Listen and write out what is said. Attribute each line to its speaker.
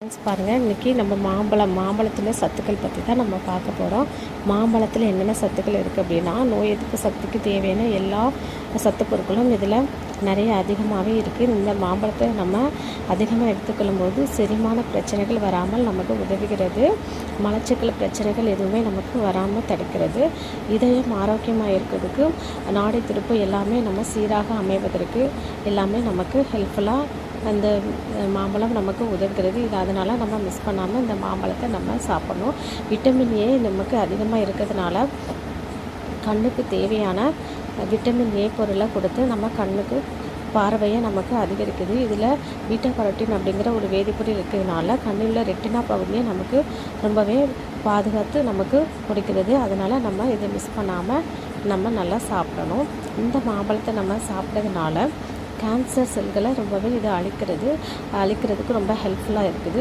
Speaker 1: Friends பாருங்கள், இன்றைக்கி நம்ம மாம்பழத்தில் சத்துக்கள் பற்றி தான் நம்ம பார்க்க போகிறோம். மாம்பழத்தில் என்னென்ன சத்துக்கள் இருக்குது அப்படின்னா, நோய் எதிர்ப்பு சக்திக்கு தேவையான எல்லா சத்து பொருட்களும் இதில் நிறைய அதிகமாகவே இருக்குது. இந்த மாம்பழத்தை நம்ம அதிகமாக எடுத்துக்கொள்ளும்போது செரிமான பிரச்சனைகள் வராமல் நமக்கு உதவுகிறது. மலச்சிக்கல் பிரச்சனைகள் எதுவுமே நமக்கு வராமல் தடுக்கிறது. இதயம் ஆரோக்கியமாக இருக்கிறதுக்கு, நாடி துடுப்பு எல்லாமே நம்ம சீராக அமைவதற்கு எல்லாமே நமக்கு ஹெல்ப்ஃபுல்லாக அந்த மாம்பழம் நமக்கு உதவுகிறது. இது அதனால் நம்ம மிஸ் பண்ணாமல் இந்த மாம்பழத்தை நம்ம சாப்பிடணும். விட்டமின் ஏ நமக்கு அதிகமாக இருக்கிறதுனால கண்ணுக்கு தேவையான விட்டமின் ஏ பொருளை கொடுத்து நம்ம கண்ணுக்கு பார்வையை நமக்கு அதிகரிக்குது. இதில் பீட்டா கரோட்டின் அப்படிங்கிற ஒரு வேதிப்பொருள் இருக்கிறதுனால கண்ணில் உள்ள ரெட்டினா பகுதியை நமக்கு ரொம்பவே பாதுகாத்து நமக்கு கொடுக்கிறது. அதனால் நம்ம இதை மிஸ் பண்ணாமல் நம்ம நல்லா சாப்பிடணும். இந்த மாம்பழத்தை நம்ம சாப்பிட்றதுனால கேன்சர் செல்களை ரொம்பவே இது அழிக்கிறதுக்கு ரொம்ப ஹெல்ப்ஃபுல்லாக இருக்குது.